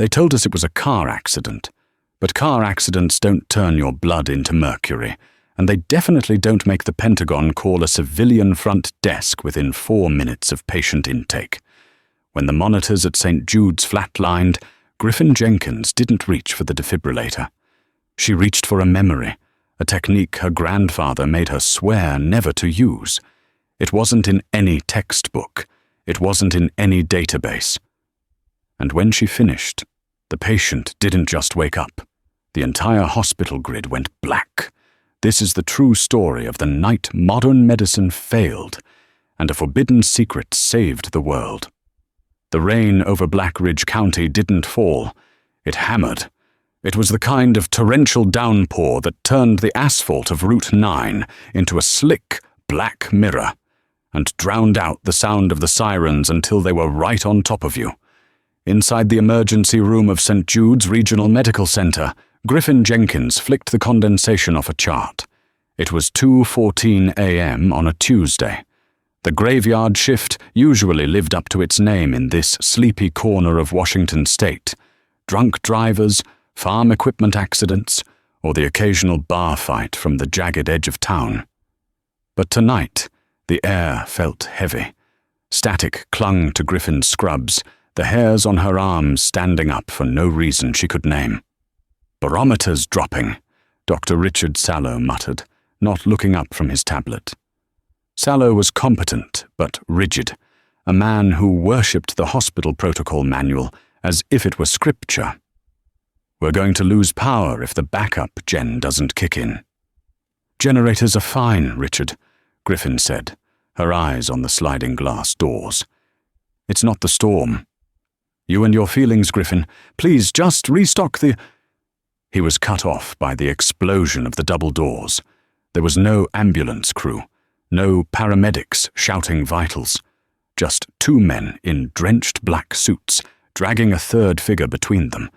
They told us it was a car accident, but car accidents don't turn your blood into mercury, and they definitely don't make the Pentagon call a civilian front desk within 4 minutes of patient intake. When the monitors at St. Jude's flatlined, Griffin Jenkins didn't reach for the defibrillator. She reached for a memory, a technique her grandfather made her swear never to use. It wasn't in any textbook. It wasn't in any database. And when she finished, the patient didn't just wake up. The entire hospital grid went black. This is the true story of the night modern medicine failed, and a forbidden secret saved the world. The rain over Black Ridge County didn't fall. It hammered. It was the kind of torrential downpour that turned the asphalt of Route 9 into a slick, black mirror, and drowned out the sound of the sirens until they were right on top of you. Inside the emergency room of St. Jude's Regional Medical Center, Griffin Jenkins flicked the condensation off a chart. It was 2:14 a.m. on a Tuesday. The graveyard shift usually lived up to its name in this sleepy corner of Washington state. Drunk drivers, farm equipment accidents, or the occasional bar fight from the jagged edge of town. But tonight, the air felt heavy. Static clung to Griffin's scrubs, the hairs on her arms standing up for no reason she could name. "Barometers dropping," Dr. Richard Sallow muttered, not looking up from his tablet. Sallow was competent but rigid, a man who worshipped the hospital protocol manual as if it were scripture. "We're going to lose power if the backup gen doesn't kick in." "Generators are fine, Richard," Griffin said, her eyes on the sliding glass doors. "It's not the storm. You and your feelings, Griffin. Please just restock the—" He was cut off by the explosion of the double doors. There was no ambulance crew, no paramedics shouting vitals, just 2 men in drenched black suits, dragging a third figure between them.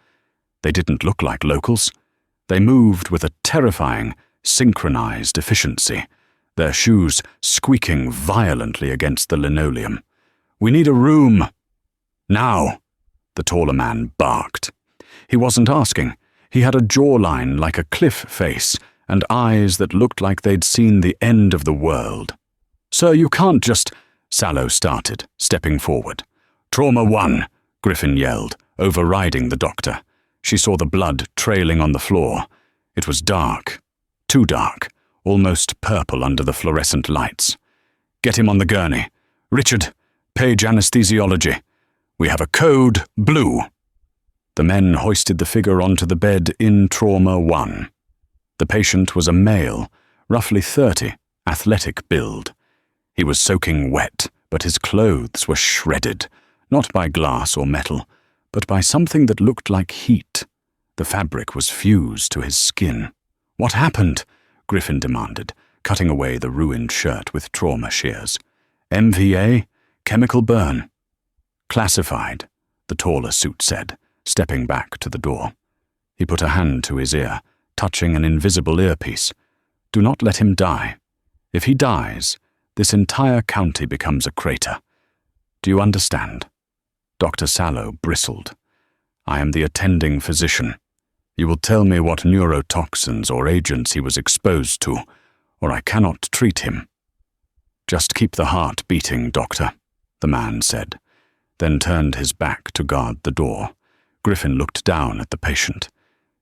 They didn't look like locals. They moved with a terrifying, synchronized efficiency, their shoes squeaking violently against the linoleum. "We need a room." "Now," the taller man barked. He wasn't asking. He had a jawline like a cliff face and eyes that looked like they'd seen the end of the world. "Sir, you can't just—" Sallow started, stepping forward. "Trauma 1, Griffin yelled, overriding the doctor. She saw the blood trailing on the floor. It was dark, too dark, almost purple under the fluorescent lights. "Get him on the gurney. Richard, page anesthesiology. We have a code blue." The men hoisted the figure onto the bed in Trauma 1. The patient was a male, roughly 30, athletic build. He was soaking wet, but his clothes were shredded, not by glass or metal, but by something that looked like heat. The fabric was fused to his skin. "What happened?" Griffin demanded, cutting away the ruined shirt with trauma shears. "MVA? Chemical burn." "Classified," the taller suit said, stepping back to the door. He put a hand to his ear, touching an invisible earpiece. "Do not let him die. If he dies, this entire county becomes a crater. Do you understand?" Dr. Sallow bristled. "I am the attending physician. You will tell me what neurotoxins or agents he was exposed to, or I cannot treat him." "Just keep the heart beating, doctor," the man said, then turned his back to guard the door. Griffin looked down at the patient.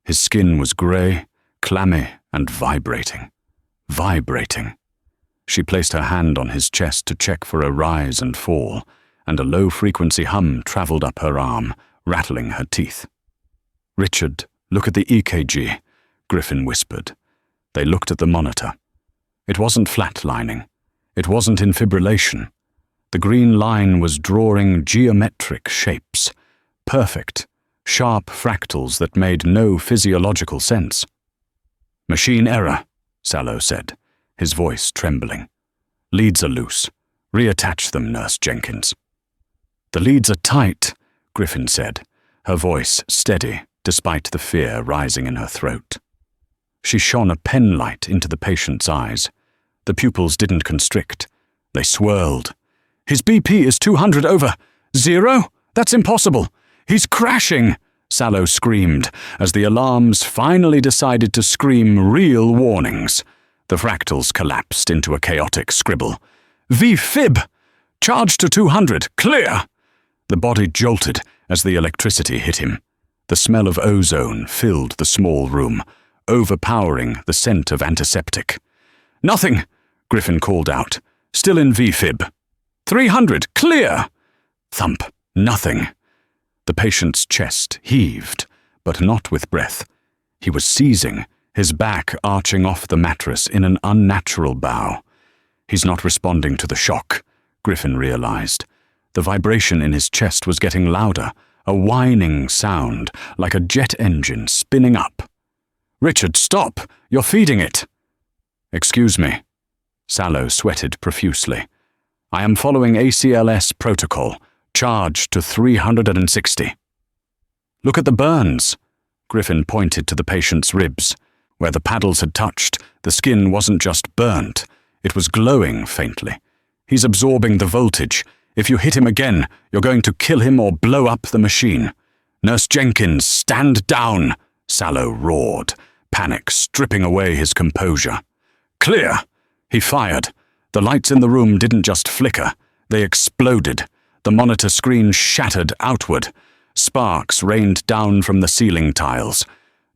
His skin was grey, clammy, and vibrating. Vibrating. She placed her hand on his chest to check for a rise and fall, and a low-frequency hum travelled up her arm, rattling her teeth. "Richard, look at the EKG," Griffin whispered. They looked at the monitor. It wasn't flatlining. It wasn't in fibrillation. The green line was drawing geometric shapes, perfect, sharp fractals that made no physiological sense. "Machine error," Sallow said, his voice trembling. "Leads are loose. Reattach them, Nurse Jenkins." "The leads are tight," Griffin said, her voice steady despite the fear rising in her throat. She shone a penlight into the patient's eyes. The pupils didn't constrict. They swirled. "His BP is 200/0. That's impossible. He's crashing," Sallow screamed as the alarms finally decided to scream real warnings. The fractals collapsed into a chaotic scribble. V-fib! Charge to 200, clear! The body jolted as the electricity hit him. The smell of ozone filled the small room, overpowering the scent of antiseptic. Nothing, Griffin called out, still in V-fib. 300, clear! Thump, nothing. The patient's chest heaved, but not with breath. He was seizing, his back arching off the mattress in an unnatural bow. He's not responding to the shock, Griffin realized. The vibration in his chest was getting louder, a whining sound, like a jet engine spinning up. Richard, stop! You're feeding it! Excuse me. Sallow sweated profusely. I am following ACLS protocol. Charge to 360. Look at the burns. Griffin pointed to the patient's ribs. Where the paddles had touched, the skin wasn't just burnt. It was glowing faintly. He's absorbing the voltage. If you hit him again, you're going to kill him or blow up the machine. Nurse Jenkins, stand down, Sallow roared, panic stripping away his composure. Clear! He fired. The lights in the room didn't just flicker. They exploded. The monitor screen shattered outward. Sparks rained down from the ceiling tiles.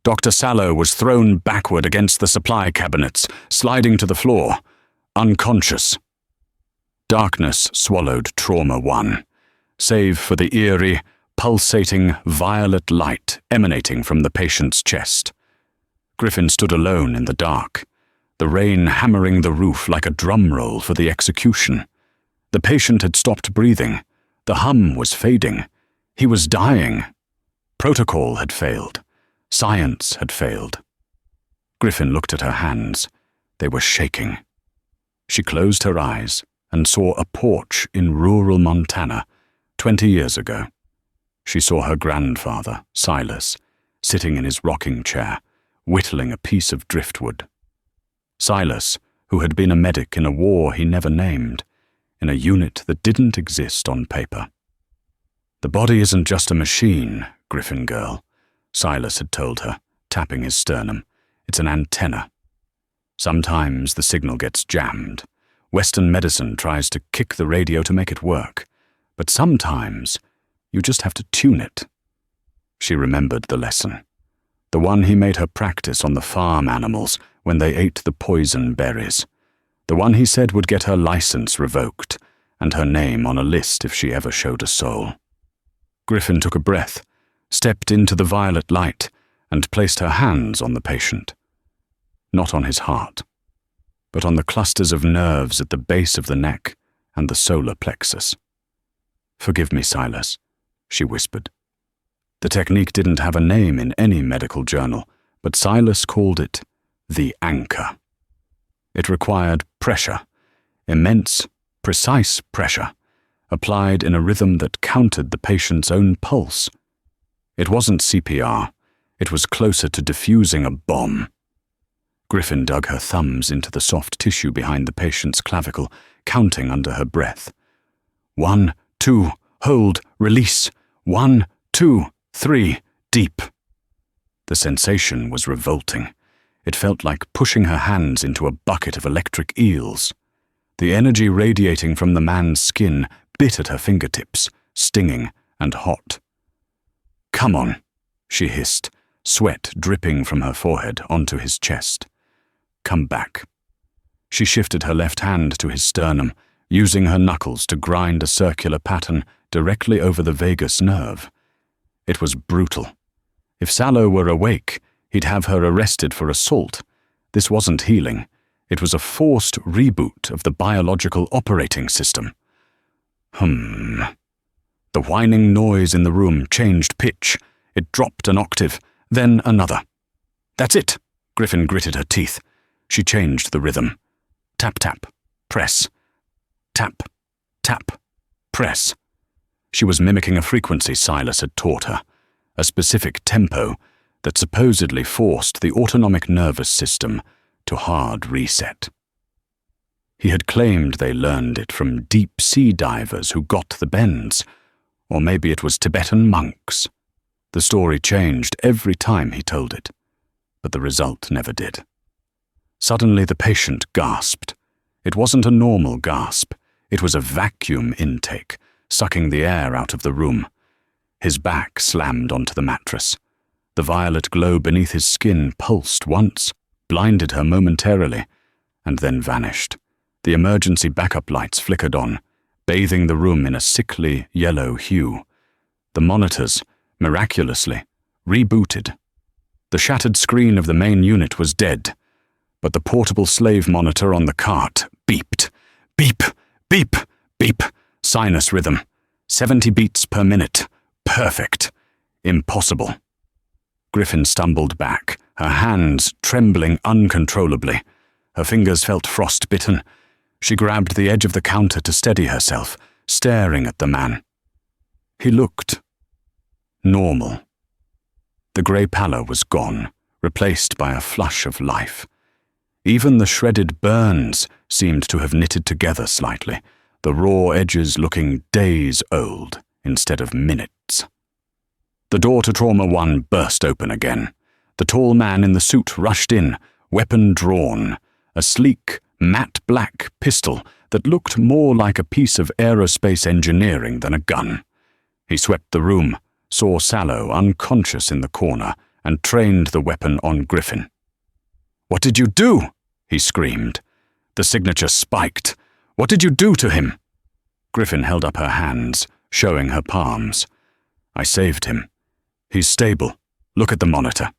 Dr. Sallow was thrown backward against the supply cabinets, sliding to the floor, unconscious. Darkness swallowed Trauma 1, save for the eerie, pulsating violet light emanating from the patient's chest. Griffin stood alone in the dark, the rain hammering the roof like a drum roll for the execution. The patient had stopped breathing. The hum was fading. He was dying. Protocol had failed. Science had failed. Griffin looked at her hands. They were shaking. She closed her eyes and saw a porch in rural Montana 20 years ago. She saw her grandfather, Silas, sitting in his rocking chair, whittling a piece of driftwood. Silas, who had been a medic in a war he never named, in a unit that didn't exist on paper. The body isn't just a machine, Griffin girl, Silas had told her, tapping his sternum. It's an antenna. Sometimes the signal gets jammed. Western medicine tries to kick the radio to make it work. But sometimes you just have to tune it. She remembered the lesson. The one he made her practice on the farm animals when they ate the poison berries. The one he said would get her license revoked and her name on a list if she ever showed a soul. Griffin took a breath, stepped into the violet light, and placed her hands on the patient. Not on his heart, but on the clusters of nerves at the base of the neck and the solar plexus. "Forgive me, Silas," she whispered. The technique didn't have a name in any medical journal, but Silas called it the anchor. It required pressure, immense, precise pressure, applied in a rhythm that countered the patient's own pulse. It wasn't CPR. It was closer to defusing a bomb. Griffin dug her thumbs into the soft tissue behind the patient's clavicle, counting under her breath. 1, 2, hold, release. 1, 2, 3, deep. The sensation was revolting. It felt like pushing her hands into a bucket of electric eels. The energy radiating from the man's skin bit at her fingertips, stinging and hot. "Come on," she hissed, sweat dripping from her forehead onto his chest. "Come back." She shifted her left hand to his sternum, using her knuckles to grind a circular pattern directly over the vagus nerve. It was brutal. If Sallow were awake, he'd have her arrested for assault. This wasn't healing. It was a forced reboot of the biological operating system. The whining noise in the room changed pitch. It dropped an octave, then another. "That's it," Griffin gritted her teeth. She changed the rhythm. Tap, tap, press. Tap, tap, press. She was mimicking a frequency Silas had taught her, a specific tempo that supposedly forced the autonomic nervous system to hard reset. He had claimed they learned it from deep-sea divers who got the bends, or maybe it was Tibetan monks. The story changed every time he told it, but the result never did. Suddenly the patient gasped. It wasn't a normal gasp. It was a vacuum intake, sucking the air out of the room. His back slammed onto the mattress. The violet glow beneath his skin pulsed once, blinded her momentarily, and then vanished. The emergency backup lights flickered on, bathing the room in a sickly yellow hue. The monitors, miraculously, rebooted. The shattered screen of the main unit was dead, but the portable slave monitor on the cart beeped. Beep, beep, beep. Sinus rhythm. 70 beats per minute. Perfect. Impossible. Griffin stumbled back, her hands trembling uncontrollably. Her fingers felt frostbitten. She grabbed the edge of the counter to steady herself, staring at the man. He looked normal. The grey pallor was gone, replaced by a flush of life. Even the shredded burns seemed to have knitted together slightly, the raw edges looking days old instead of minutes. The door to Trauma 1 burst open again. The tall man in the suit rushed in, weapon drawn, a sleek, matte black pistol that looked more like a piece of aerospace engineering than a gun. He swept the room, saw Sallow unconscious in the corner, and trained the weapon on Griffin. "What did you do?" he screamed. The signature spiked. "What did you do to him?" Griffin held up her hands, showing her palms. "I saved him. He's stable. Look at the monitor."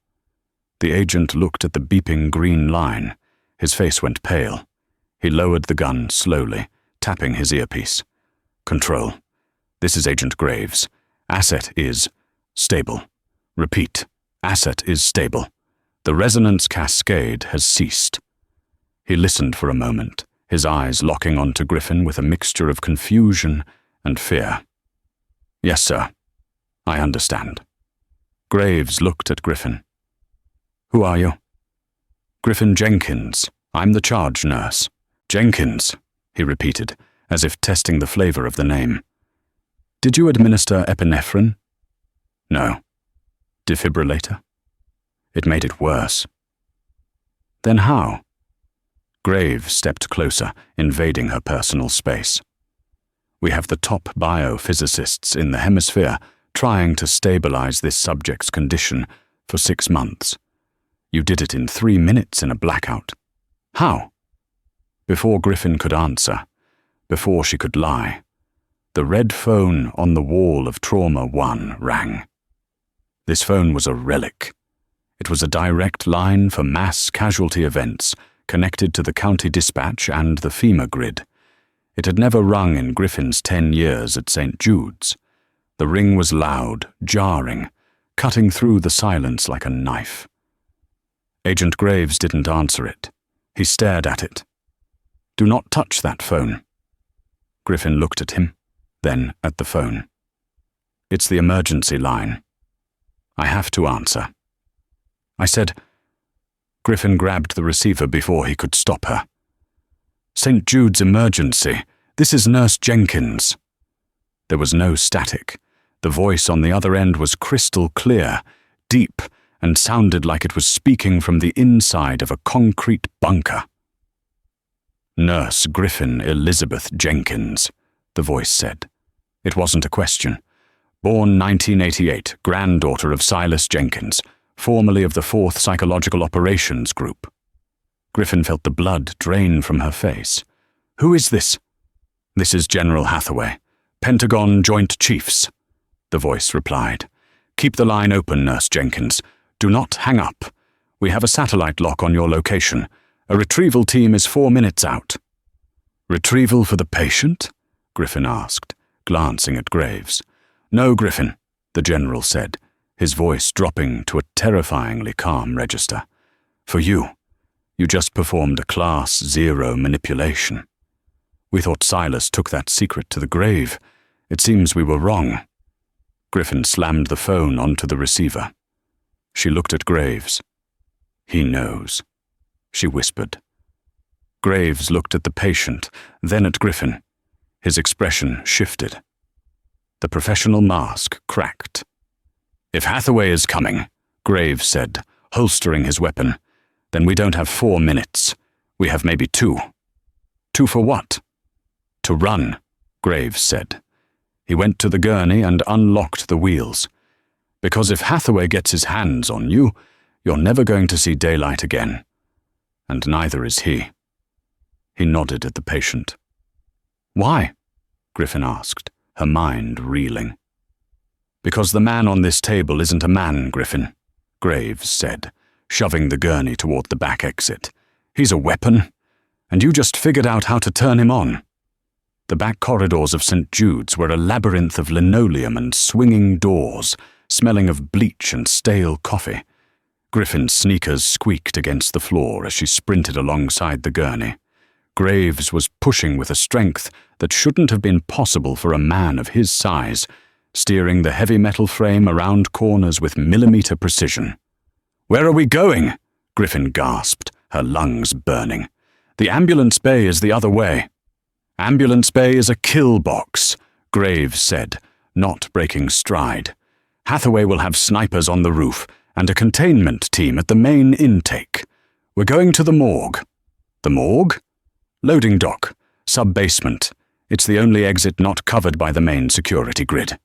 The agent looked at the beeping green line. His face went pale. He lowered the gun slowly, tapping his earpiece. "Control. This is Agent Graves. Asset is stable. Repeat. Asset is stable. The resonance cascade has ceased." He listened for a moment, his eyes locking onto Griffin with a mixture of confusion and fear. "Yes, sir. I understand." Graves looked at Griffin. "Who are you?" "Griffin Jenkins. I'm the charge nurse." "Jenkins," he repeated, as if testing the flavor of the name. "Did you administer epinephrine?" "No." "Defibrillator?" It made it worse. "Then how?" Graves stepped closer, invading her personal space. "We have the top biophysicists in the hemisphere trying to stabilize this subject's condition for 6 months. You did it in 3 minutes in a blackout. How?" Before Griffin could answer, before she could lie, the red phone on the wall of Trauma 1 rang. This phone was a relic. It was a direct line for mass casualty events connected to the county dispatch and the FEMA grid. It had never rung in Griffin's 10 years at St. Jude's. The ring was loud, jarring, cutting through the silence like a knife. Agent Graves didn't answer it. He stared at it. "Do not touch that phone." Griffin looked at him, then at the phone. "It's the emergency line. I have to answer." I said. Griffin grabbed the receiver before he could stop her. "St. Jude's emergency. This is Nurse Jenkins." There was no static. The voice on the other end was crystal clear, deep, and sounded like it was speaking from the inside of a concrete bunker. "Nurse Griffin Elizabeth Jenkins," the voice said. It wasn't a question. "Born 1988, granddaughter of Silas Jenkins, formerly of the 4th Psychological Operations Group." Griffin felt the blood drain from her face. "Who is this?" "This is General Hathaway, Pentagon Joint Chiefs," the voice replied. "Keep the line open, Nurse Jenkins. Do not hang up. We have a satellite lock on your location. A retrieval team is 4 minutes out." "Retrieval for the patient?" Griffin asked, glancing at Graves. "No, Griffin," the general said, his voice dropping to a terrifyingly calm register. "For you. You just performed a Class 0 manipulation. We thought Silas took that secret to the grave. It seems we were wrong." Griffin slammed the phone onto the receiver. She looked at Graves. "He knows," she whispered. Graves looked at the patient, then at Griffin. His expression shifted. The professional mask cracked. "If Hathaway is coming," Graves said, holstering his weapon, "then we don't have 4 minutes. We have maybe 2. 2 for what?" "To run," Graves said. He went to the gurney and unlocked the wheels. "Because if Hathaway gets his hands on you, you're never going to see daylight again. And neither is he." He nodded at the patient. "Why?" Griffin asked, her mind reeling. "Because the man on this table isn't a man, Griffin," Graves said, shoving the gurney toward the back exit. "He's a weapon, and you just figured out how to turn him on." The back corridors of St. Jude's were a labyrinth of linoleum and swinging doors, smelling of bleach and stale coffee. Griffin's sneakers squeaked against the floor as she sprinted alongside the gurney. Graves was pushing with a strength that shouldn't have been possible for a man of his size, steering the heavy metal frame around corners with millimeter precision. "Where are we going?" Griffin gasped, her lungs burning. "The ambulance bay is the other way." "Ambulance bay is a kill box," Graves said, not breaking stride. "Hathaway will have snipers on the roof and a containment team at the main intake. We're going to the morgue." "The morgue?" "Loading dock, sub-basement. It's the only exit not covered by the main security grid."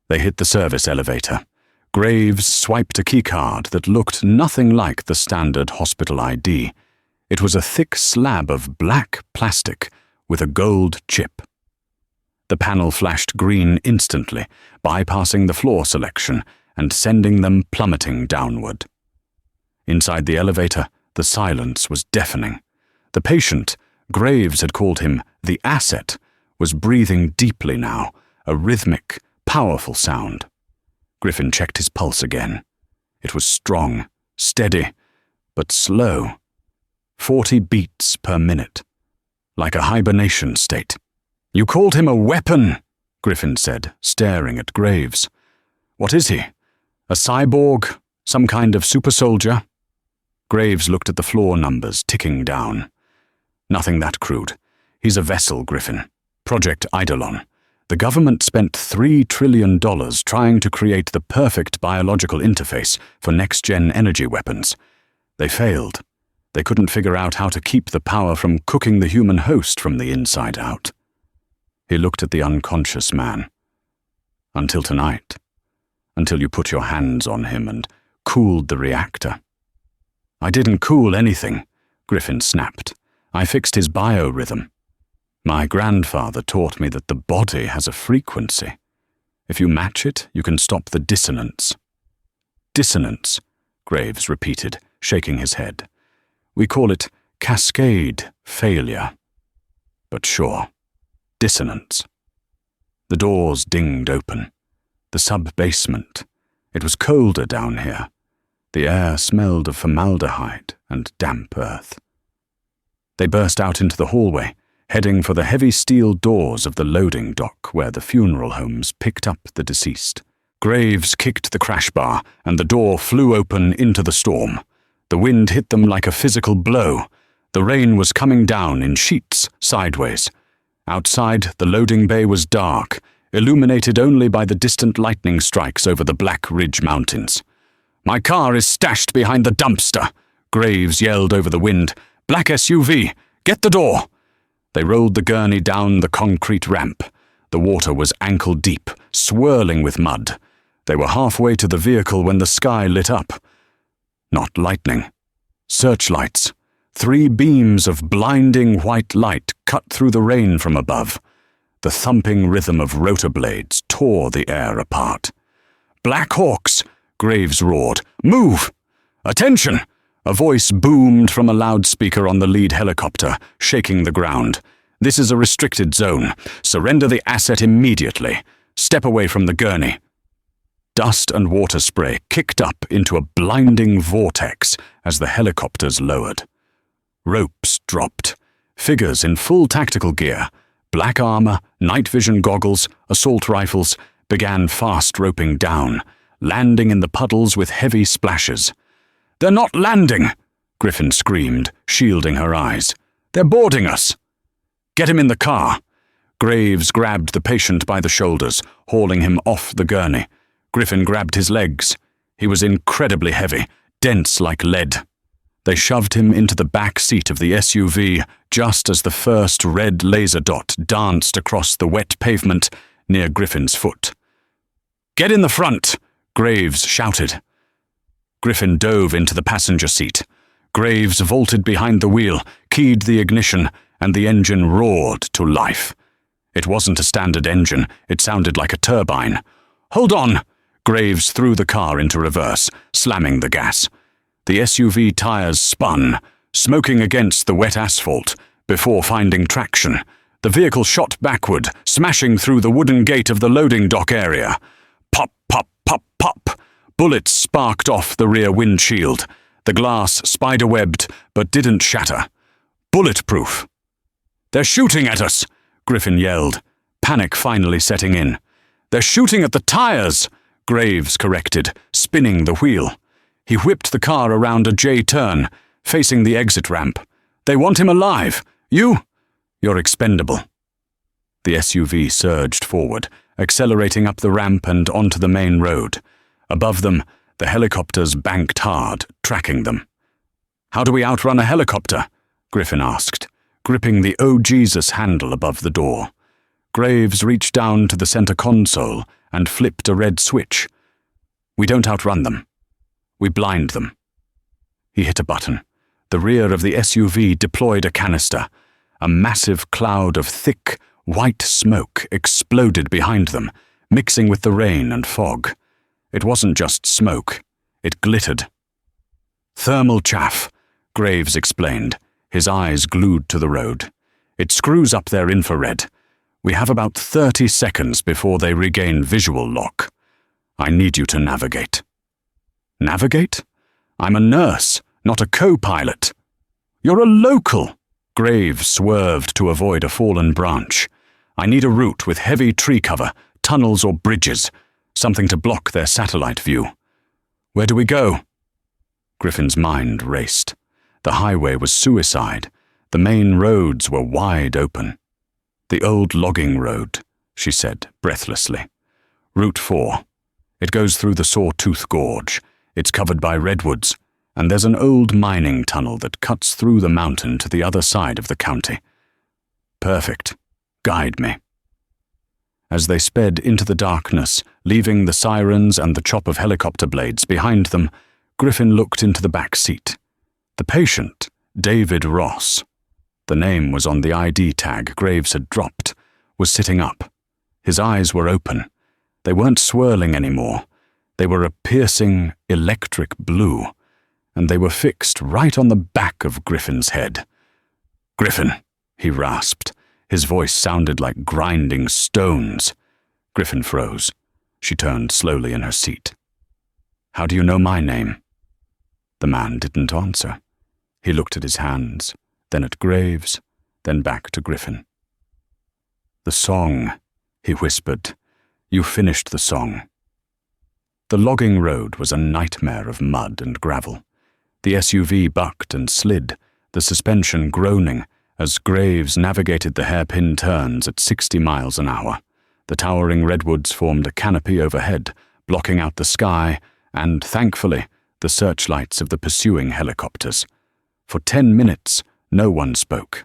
They hit the service elevator. Graves swiped a keycard that looked nothing like the standard hospital ID. It was a thick slab of black plastic with a gold chip. The panel flashed green instantly, bypassing the floor selection and sending them plummeting downward. Inside the elevator, the silence was deafening. The patient, Graves had called him the asset, was breathing deeply now, a rhythmic, powerful sound. Griffin checked his pulse again. It was strong, steady, but slow. 40 beats per minute, like a hibernation state. "You called him a weapon," Griffin said, staring at Graves. "What is he? A cyborg? Some kind of super soldier?" Graves looked at the floor numbers ticking down. "Nothing that crude. He's a vessel, Griffin. Project Eidolon. The government spent $3 trillion trying to create the perfect biological interface for next-gen energy weapons. They failed. They couldn't figure out how to keep the power from cooking the human host from the inside out." He looked at the unconscious man. "Until tonight. Until you put your hands on him and cooled the reactor." "I didn't cool anything," Griffin snapped. "I fixed his biorhythm. My grandfather taught me that the body has a frequency. If you match it, you can stop the dissonance." "Dissonance," Graves repeated, shaking his head. "We call it cascade failure. But sure, dissonance." The doors dinged open. The sub-basement. It was colder down here. The air smelled of formaldehyde and damp earth. They burst out into the hallway, heading for the heavy steel doors of the loading dock where the funeral homes picked up the deceased. Graves kicked the crash bar, and the door flew open into the storm. The wind hit them like a physical blow. The rain was coming down in sheets, sideways. Outside, the loading bay was dark, illuminated only by the distant lightning strikes over the Black Ridge Mountains. "My car is stashed behind the dumpster," Graves yelled over the wind. "Black SUV! Get the door!" They rolled the gurney down the concrete ramp. The water was ankle-deep, swirling with mud. They were halfway to the vehicle when the sky lit up. Not lightning. Searchlights. 3 beams of blinding white light cut through the rain from above. The thumping rhythm of rotor blades tore the air apart. "Black Hawks!" Graves roared. "Move! Attention!" A voice boomed from a loudspeaker on the lead helicopter, shaking the ground. "This is a restricted zone. Surrender the asset immediately. Step away from the gurney." Dust and water spray kicked up into a blinding vortex as the helicopters lowered. Ropes dropped. Figures in full tactical gear, black armor, night vision goggles, assault rifles, began fast roping down, landing in the puddles with heavy splashes. "They're not landing!" Griffin screamed, shielding her eyes. "They're boarding us!" "Get him in the car!" Graves grabbed the patient by the shoulders, hauling him off the gurney. Griffin grabbed his legs. He was incredibly heavy, dense like lead. They shoved him into the back seat of the SUV just as the first red laser dot danced across the wet pavement near Griffin's foot. "Get in the front!" Graves shouted. Griffin dove into the passenger seat. Graves vaulted behind the wheel, keyed the ignition, and the engine roared to life. It wasn't a standard engine, it sounded like a turbine. "Hold on!" Graves threw the car into reverse, slamming the gas. The SUV tires spun, smoking against the wet asphalt, before finding traction. The vehicle shot backward, smashing through the wooden gate of the loading dock area. Pop, pop, pop, pop. Bullets sparked off the rear windshield. The glass spiderwebbed, but didn't shatter. Bulletproof. "They're shooting at us!" Griffin yelled, panic finally setting in. "They're shooting at the tires!" Graves corrected, spinning the wheel. He whipped the car around a J-turn, facing the exit ramp. "They want him alive! You're expendable." The SUV surged forward, accelerating up the ramp and onto the main road. Above them, the helicopters banked hard, tracking them. "How do we outrun a helicopter?" Griffin asked, gripping the "Oh Jesus" handle above the door. Graves reached down to the center console and flipped a red switch. "We don't outrun them. We blind them." He hit a button. The rear of the SUV deployed a canister. A massive cloud of thick, white smoke exploded behind them, mixing with the rain and fog. It wasn't just smoke. It glittered. "Thermal chaff," Graves explained, his eyes glued to the road. "It screws up their infrared. We have about 30 seconds before they regain visual lock. I need you to navigate." "Navigate? I'm a nurse, not a co-pilot." "You're a local." Graves swerved to avoid a fallen branch. "I need a route with heavy tree cover, tunnels or bridges, something to block their satellite view." "Where do we go?" Griffin's mind raced. The highway was suicide. The main roads were wide open. "The old logging road," she said breathlessly. "Route 4. It goes through the Sawtooth Gorge. It's covered by redwoods, and there's an old mining tunnel that cuts through the mountain to the other side of the county." "Perfect. Guide me." As they sped into the darkness, leaving the sirens and the chop of helicopter blades behind them, Griffin looked into the back seat. The patient, David Ross, the name was on the ID tag Graves had dropped, was sitting up. His eyes were open. They weren't swirling anymore. They were a piercing, electric blue, and they were fixed right on the back of Griffin's head. "Griffin," he rasped. His voice sounded like grinding stones. Griffin froze. She turned slowly in her seat. "How do you know my name?" The man didn't answer. He looked at his hands, then at Graves, then back to Griffin. "The song," he whispered. "You finished the song." The logging road was a nightmare of mud and gravel. The SUV bucked and slid, the suspension groaning, as Graves navigated the hairpin turns at 60 miles an hour. The towering redwoods formed a canopy overhead, blocking out the sky and, thankfully, the searchlights of the pursuing helicopters. For 10 minutes, no one spoke.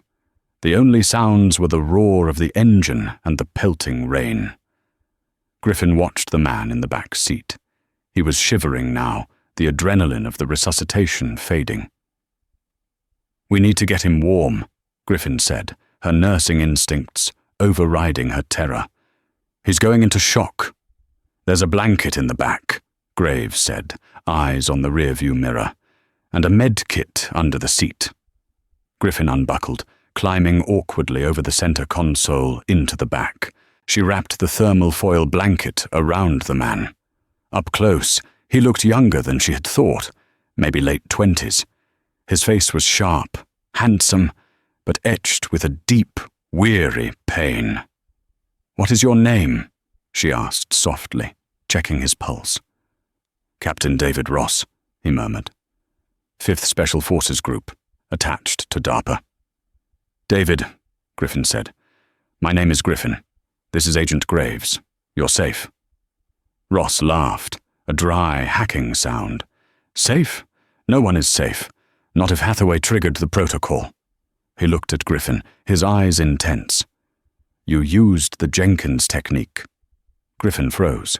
The only sounds were the roar of the engine and the pelting rain. Griffin watched the man in the back seat. He was shivering now, the adrenaline of the resuscitation fading. "We need to get him warm," Griffin said, her nursing instincts overriding her terror. "He's going into shock." "There's a blanket in the back," Graves said, eyes on the rearview mirror, "and a med kit under the seat." Griffin unbuckled, climbing awkwardly over the center console into the back. She wrapped the thermal foil blanket around the man. Up close, he looked younger than she had thought, maybe late 20s. His face was sharp, handsome, but etched with a deep, weary pain. "What is your name?" she asked softly, checking his pulse. "Captain David Ross," he murmured. "5th Special Forces Group, attached to DARPA." "David," Griffin said. "My name is Griffin. This is Agent Graves. You're safe." Ross laughed, a dry, hacking sound. Safe? No one is safe. Not if Hathaway triggered the protocol. He looked at Griffin, his eyes intense. You used the Jenkins technique. Griffin froze.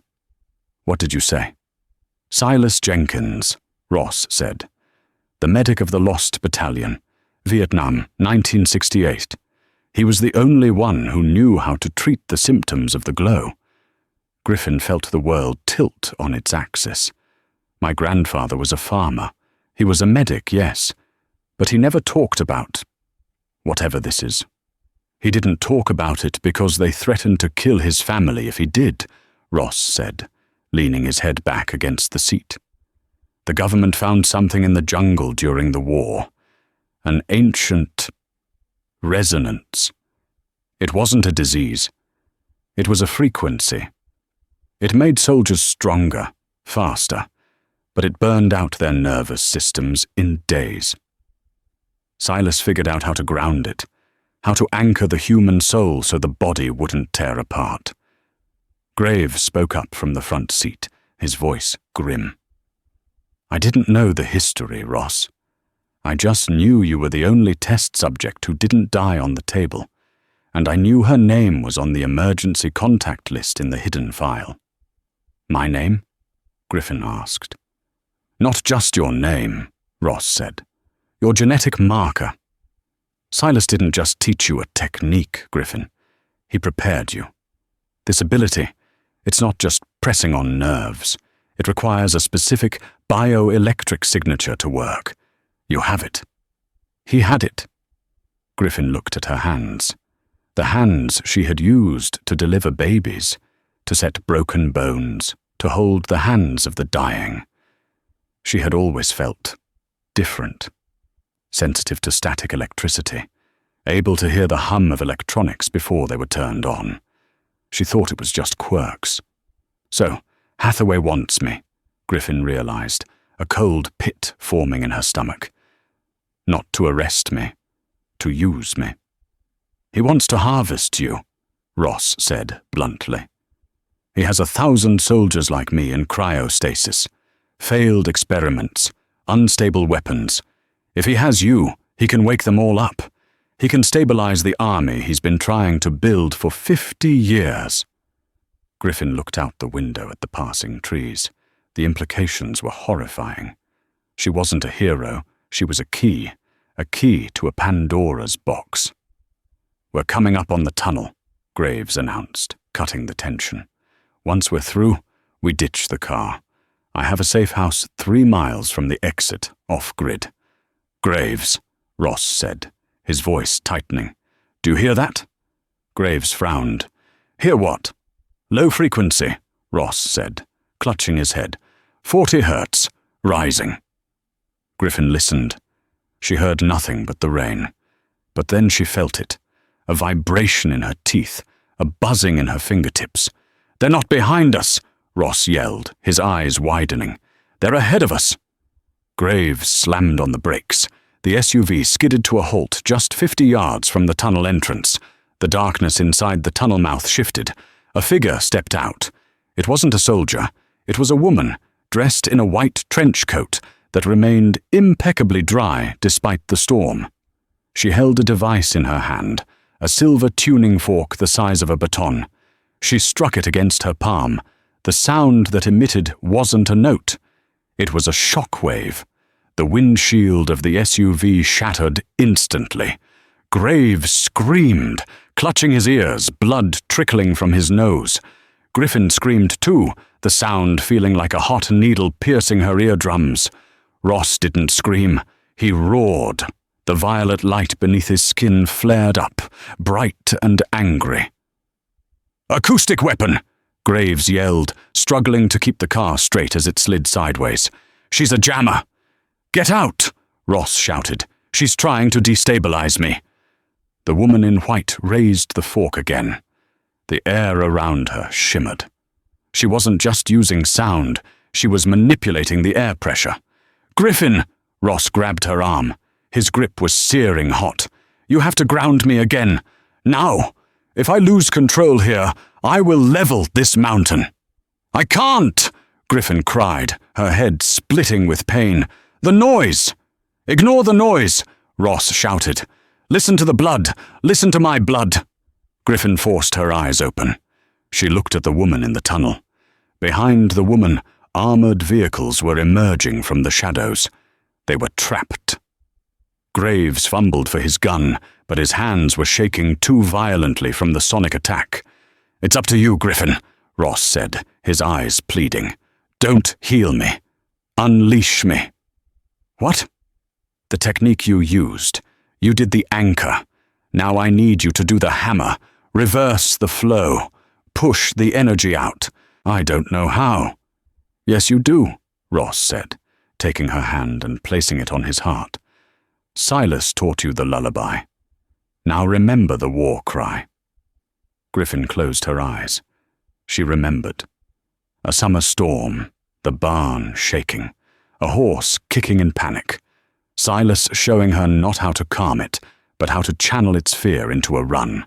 What did you say? Silas Jenkins, Ross said. The medic of the Lost Battalion, Vietnam, 1968. He was the only one who knew how to treat the symptoms of the glow. Griffin felt the world tilt on its axis. My grandfather was a farmer. He was a medic, yes, but he never talked about whatever this is. He didn't talk about it because they threatened to kill his family if he did, Ross said, leaning his head back against the seat. The government found something in the jungle during the war. An ancient resonance. It wasn't a disease. It was a frequency. It made soldiers stronger, faster, but it burned out their nervous systems in days. Silas figured out how to ground it, how to anchor the human soul so the body wouldn't tear apart. Graves spoke up from the front seat, his voice grim. I didn't know the history, Ross. I just knew you were the only test subject who didn't die on the table, and I knew her name was on the emergency contact list in the hidden file. My name? Griffin asked. Not just your name, Ross said. Your genetic marker. Silas didn't just teach you a technique, Griffin. He prepared you. This ability, it's not just pressing on nerves. It requires a specific bioelectric signature to work. You have it. He had it. Griffin looked at her hands. The hands she had used to deliver babies, to set broken bones, to hold the hands of the dying. She had always felt different. Sensitive to static electricity, able to hear the hum of electronics before they were turned on. She thought it was just quirks. So, Hathaway wants me, Griffin realized, a cold pit forming in her stomach. Not to arrest me, to use me. He wants to harvest you, Ross said bluntly. He has 1,000 soldiers like me in cryostasis, failed experiments, unstable weapons. If he has you, he can wake them all up. He can stabilize the army he's been trying to build for 50 years. Griffin looked out the window at the passing trees. The implications were horrifying. She wasn't a hero, she was a key to a Pandora's box. We're coming up on the tunnel, Graves announced, cutting the tension. Once we're through, we ditch the car. I have a safe house 3 miles from the exit, off-grid. Graves, Ross said, his voice tightening. Do you hear that? Graves frowned. Hear what? Low frequency, Ross said, clutching his head. 40 hertz, rising. Griffin listened. She heard nothing but the rain. But then she felt it. A vibration in her teeth, a buzzing in her fingertips. They're not behind us, Ross yelled, his eyes widening. They're ahead of us. Graves slammed on the brakes. The SUV skidded to a halt just 50 yards from the tunnel entrance. The darkness inside the tunnel mouth shifted. A figure stepped out. It wasn't a soldier. It was a woman, dressed in a white trench coat that remained impeccably dry despite the storm. She held a device in her hand, a silver tuning fork the size of a baton. She struck it against her palm. The sound that emitted wasn't a note. It was a shock wave. The windshield of the SUV shattered instantly. Graves screamed, clutching his ears, blood trickling from his nose. Griffin screamed too, the sound feeling like a hot needle piercing her eardrums. Ross didn't scream. He roared. The violet light beneath his skin flared up, bright and angry. Acoustic weapon! Graves yelled, struggling to keep the car straight as it slid sideways. She's a jammer! Get out! Ross shouted. She's trying to destabilize me. The woman in white raised the fork again. The air around her shimmered. She wasn't just using sound, she was manipulating the air pressure. Griffin! Ross grabbed her arm. His grip was searing hot. You have to ground me again. Now! If I lose control here, I will level this mountain. "I can't!" Griffin cried, her head splitting with pain. "The noise!" "Ignore the noise!" Ross shouted. "Listen to the blood! Listen to my blood!" Griffin forced her eyes open. She looked at the woman in the tunnel. Behind the woman, armored vehicles were emerging from the shadows. They were trapped. Graves fumbled for his gun, but his hands were shaking too violently from the sonic attack. "It's up to you, Griffin," Ross said, his eyes pleading. "Don't heal me. Unleash me." "What?" "The technique you used. You did the anchor. Now I need you to do the hammer. Reverse the flow. Push the energy out. I don't know how." "Yes, you do," Ross said, taking her hand and placing it on his heart. "Silas taught you the lullaby. Now remember the war cry." Griffin closed her eyes. She remembered. A summer storm, the barn shaking, a horse kicking in panic, Silas showing her not how to calm it, but how to channel its fear into a run.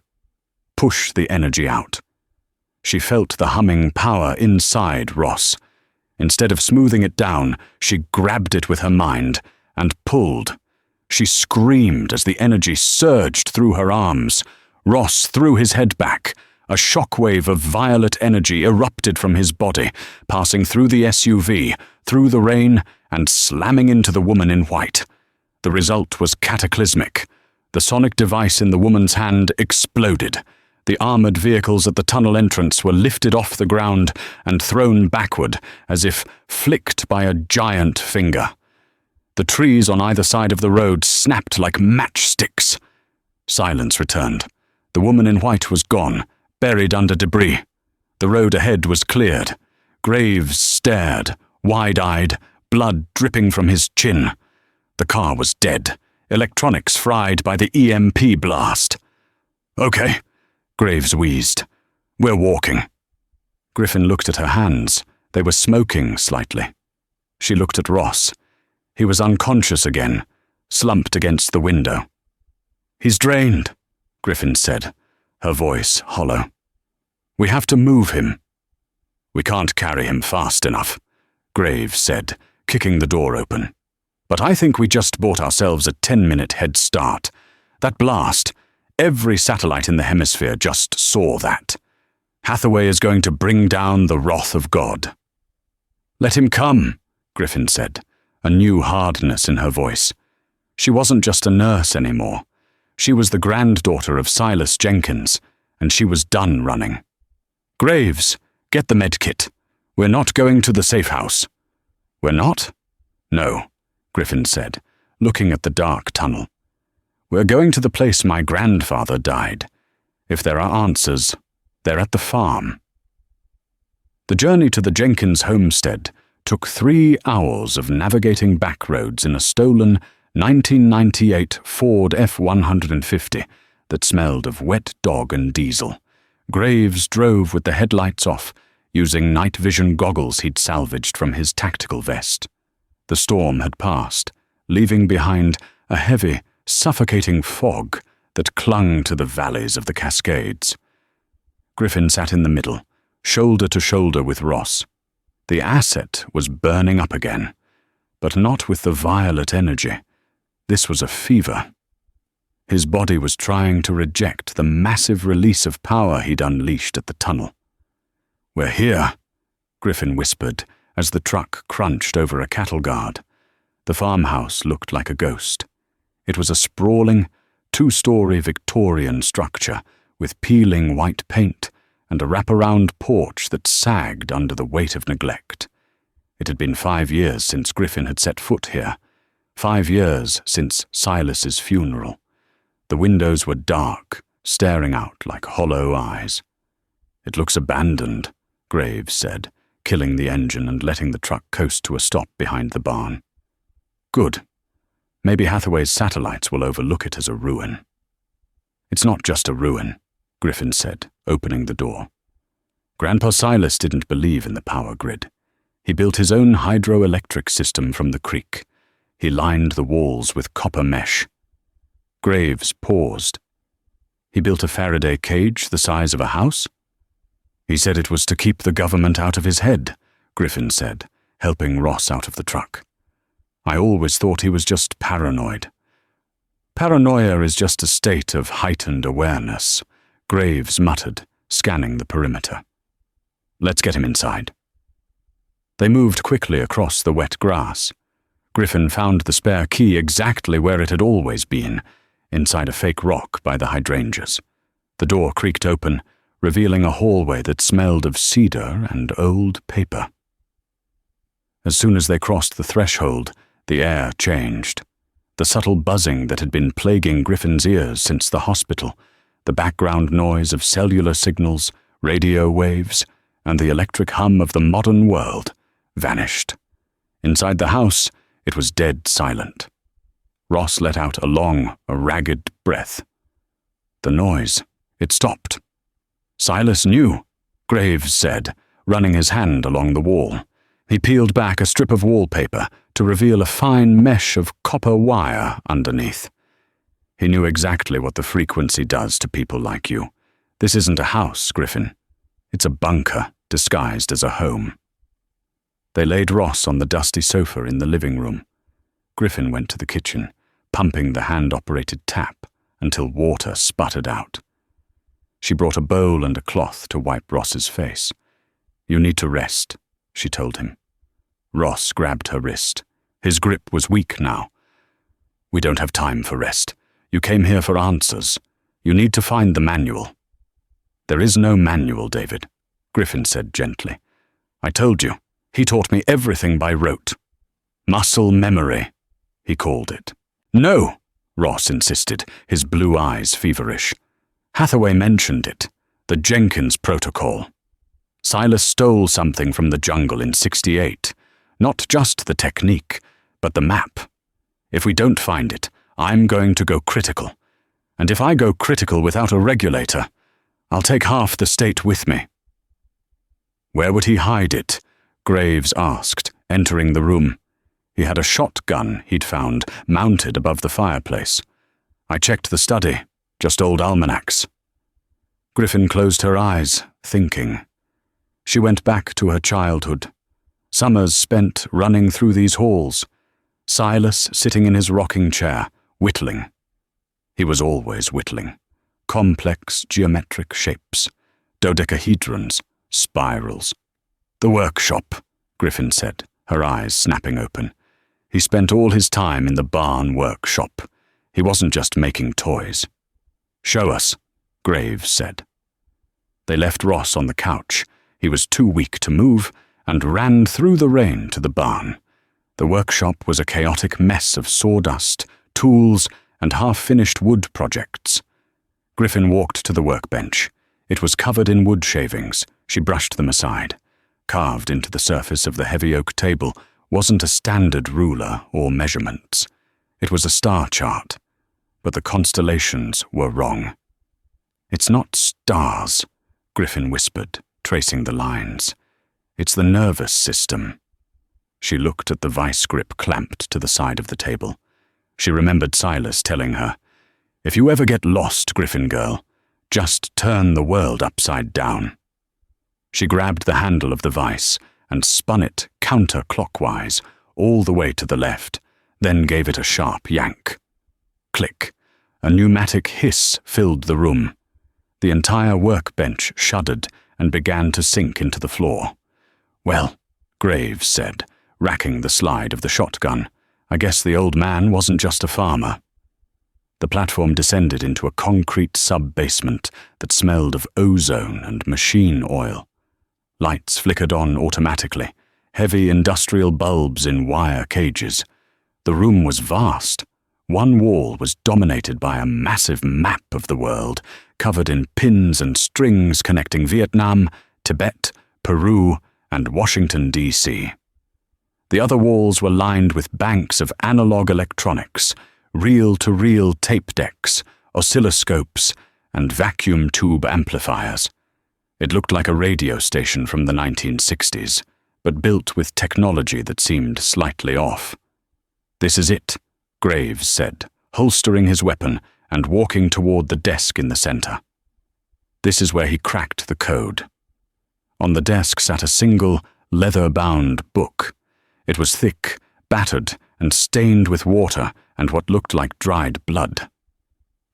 Push the energy out. She felt the humming power inside Ross. Instead of smoothing it down, she grabbed it with her mind and pulled. She screamed as the energy surged through her arms. Ross threw his head back. A shockwave of violet energy erupted from his body, passing through the SUV, through the rain, and slamming into the woman in white. The result was cataclysmic. The sonic device in the woman's hand exploded. The armored vehicles at the tunnel entrance were lifted off the ground and thrown backward, as if flicked by a giant finger. The trees on either side of the road snapped like matchsticks. Silence returned. The woman in white was gone, buried under debris. The road ahead was cleared. Graves stared, wide-eyed, blood dripping from his chin. The car was dead, electronics fried by the EMP blast. "Okay," Graves wheezed. "We're walking." Griffin looked at her hands. They were smoking slightly. She looked at Ross. He was unconscious again, slumped against the window. "He's drained," Griffin said, her voice hollow. "We have to move him." "We can't carry him fast enough," Graves said, kicking the door open. "But I think we just bought ourselves a 10-minute head start. That blast, every satellite in the hemisphere just saw that. Hathaway is going to bring down the wrath of God." "Let him come," Griffin said, a new hardness in her voice. She wasn't just a nurse anymore. She was the granddaughter of Silas Jenkins, and she was done running. "Graves, get the med kit. We're not going to the safe house." "We're not?" "No," Griffin said, looking at the dark tunnel. "We're going to the place my grandfather died. If there are answers, they're at the farm." The journey to the Jenkins homestead took 3 hours of navigating back roads in a stolen 1998 Ford F-150 that smelled of wet dog and diesel. Graves drove with the headlights off, using night vision goggles he'd salvaged from his tactical vest. The storm had passed, leaving behind a heavy, suffocating fog that clung to the valleys of the Cascades. Griffin sat in the middle, shoulder to shoulder with Ross. The asset was burning up again, but not with the violet energy. This was a fever. His body was trying to reject the massive release of power he'd unleashed at the tunnel. "We're here," Griffin whispered as the truck crunched over a cattle guard. The farmhouse looked like a ghost. It was a sprawling, 2-story Victorian structure with peeling white paint and a wraparound porch that sagged under the weight of neglect. It had been 5 years since Griffin had set foot here, 5 years since Silas's funeral. The windows were dark, staring out like hollow eyes. "It looks abandoned," Graves said, killing the engine and letting the truck coast to a stop behind the barn. "Good. Maybe Hathaway's satellites will overlook it as a ruin." "It's not just a ruin," Griffin said, opening the door. Grandpa Silas didn't believe in the power grid. He built his own hydroelectric system from the creek. He lined the walls with copper mesh. Graves paused. "He built a Faraday cage the size of a house?" He said it was to keep the government out of his head, Griffin said, helping Ross out of the truck. I always thought he was just paranoid. Paranoia is just a state of heightened awareness, Graves muttered, scanning the perimeter. Let's get him inside. They moved quickly across the wet grass. Griffin found the spare key exactly where it had always been, inside a fake rock by the hydrangeas. The door creaked open, revealing a hallway that smelled of cedar and old paper. As soon as they crossed the threshold, the air changed. The subtle buzzing that had been plaguing Griffin's ears since the hospital, the background noise of cellular signals, radio waves, and the electric hum of the modern world vanished. Inside the house, it was dead silent. Ross let out a ragged breath. The noise, it stopped. Silas knew, Graves said, running his hand along the wall. He peeled back a strip of wallpaper to reveal a fine mesh of copper wire underneath. He knew exactly what the frequency does to people like you. This isn't a house, Griffin. It's a bunker disguised as a home. They laid Ross on the dusty sofa in the living room. Griffin went to the kitchen, pumping the hand-operated tap until water sputtered out. She brought a bowl and a cloth to wipe Ross's face. You need to rest, she told him. Ross grabbed her wrist. His grip was weak now. We don't have time for rest. You came here for answers. You need to find the manual. There is no manual, David, Griffin said gently. I told you, he taught me everything by rote. Muscle memory, he called it. No, Ross insisted, his blue eyes feverish. Hathaway mentioned it, the Jenkins Protocol. Silas stole something from the jungle in '68. Not just the technique, but the map. If we don't find it, I'm going to go critical. And if I go critical without a regulator, I'll take half the state with me. Where would he hide it? Graves asked, entering the room. He had a shotgun he'd found mounted above the fireplace. I checked the study, just old almanacs. Griffin closed her eyes, thinking. She went back to her childhood. Summers spent running through these halls. Silas sitting in his rocking chair, whittling. He was always whittling. Complex geometric shapes, dodecahedrons, spirals. The workshop, Griffin said, her eyes snapping open. He spent all his time in the barn workshop. He wasn't just making toys. Show us, Graves said. They left Ross on the couch. He was too weak to move and ran through the rain to the barn. The workshop was a chaotic mess of sawdust, tools, and half-finished wood projects. Griffin walked to the workbench. It was covered in wood shavings. She brushed them aside. Carved into the surface of the heavy oak table wasn't a standard ruler or measurements. It was a star chart, but the constellations were wrong. It's not stars, Griffin whispered, tracing the lines. It's the nervous system. She looked at the vice grip clamped to the side of the table. She remembered Silas telling her, "If you ever get lost, Griffin girl, just turn the world upside down." She grabbed the handle of the vice and spun it counterclockwise all the way to the left, then gave it a sharp yank. Click. A pneumatic hiss filled the room. The entire workbench shuddered and began to sink into the floor. "Well," Graves said, racking the slide of the shotgun, "I guess the old man wasn't just a farmer." The platform descended into a concrete sub-basement that smelled of ozone and machine oil. Lights flickered on automatically, heavy industrial bulbs in wire cages. The room was vast. One wall was dominated by a massive map of the world, covered in pins and strings connecting Vietnam, Tibet, Peru, and Washington, D.C. The other walls were lined with banks of analog electronics, reel-to-reel tape decks, oscilloscopes, and vacuum tube amplifiers. It looked like a radio station from the 1960s, but built with technology that seemed slightly off. "This is it," Graves said, holstering his weapon and walking toward the desk in the center. This is where he cracked the code. On the desk sat a single, leather-bound book. It was thick, battered, and stained with water and what looked like dried blood.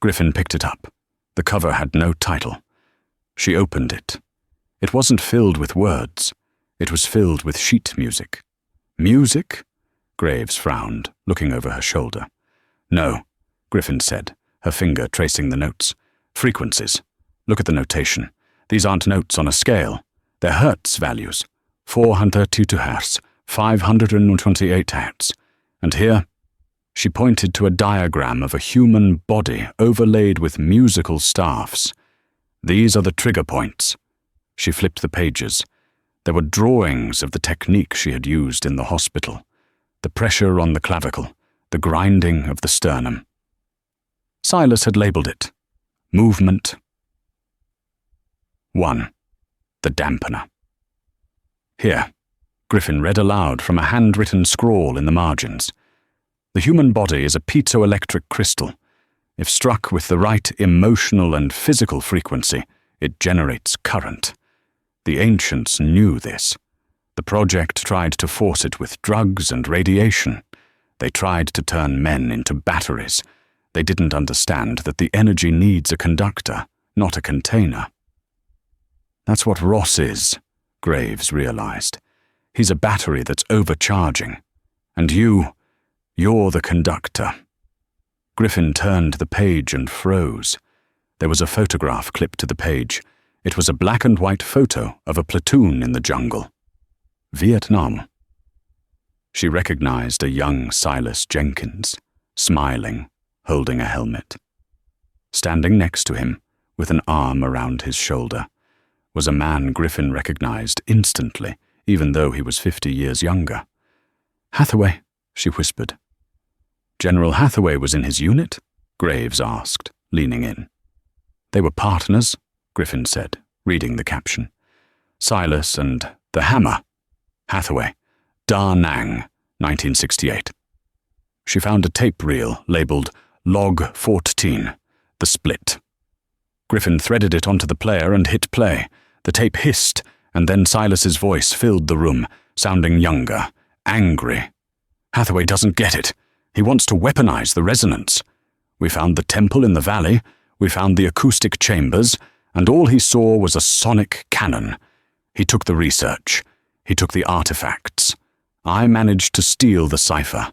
Griffin picked it up. The cover had no title. She opened it. It wasn't filled with words. It was filled with sheet music. Music? Graves frowned, looking over her shoulder. No, Griffin said, her finger tracing the notes. Frequencies. Look at the notation. These aren't notes on a scale. They're Hertz values. 432 Hertz, 528 Hertz. And here, she pointed to a diagram of a human body overlaid with musical staffs. These are the trigger points. She flipped the pages. There were drawings of the technique she had used in the hospital. The pressure on the clavicle, the grinding of the sternum. Silas had labeled it. Movement 1. The dampener. Here, Griffin read aloud from a handwritten scrawl in the margins. The human body is a piezoelectric crystal. If struck with the right emotional and physical frequency, it generates current. The ancients knew this. The project tried to force it with drugs and radiation. They tried to turn men into batteries. They didn't understand that the energy needs a conductor, not a container. That's what Ross is, Graves realized. He's a battery that's overcharging. And you're the conductor. Griffin turned the page and froze. There was a photograph clipped to the page. It was a black and white photo of a platoon in the jungle. Vietnam. She recognized a young Silas Jenkins, smiling, holding a helmet. Standing next to him, with an arm around his shoulder, was a man Griffin recognized instantly, even though he was 50 years younger. Hathaway, she whispered. General Hathaway was in his unit? Graves asked, leaning in. They were partners, Griffin said, reading the caption. Silas and the Hammer. Hathaway. Da Nang, 1968. She found a tape reel labeled Log 14, The Split. Griffin threaded it onto the player and hit play. The tape hissed, and then Silas's voice filled the room, sounding younger, angry. Hathaway doesn't get it. He wants to weaponize the resonance. We found the temple in the valley, we found the acoustic chambers, and all he saw was a sonic cannon. He took the research. He took the artifacts. I managed to steal the cipher,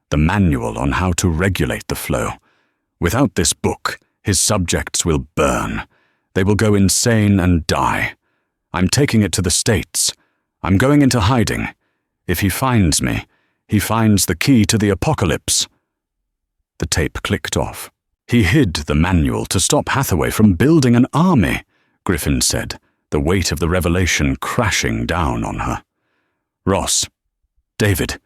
the manual on how to regulate the flow. Without this book, his subjects will burn. They will go insane and die. I'm taking it to the States. I'm going into hiding. If he finds me, he finds the key to the apocalypse. The tape clicked off. He hid the manual to stop Hathaway from building an army, Griffin said, the weight of the revelation crashing down on her. Ross. David.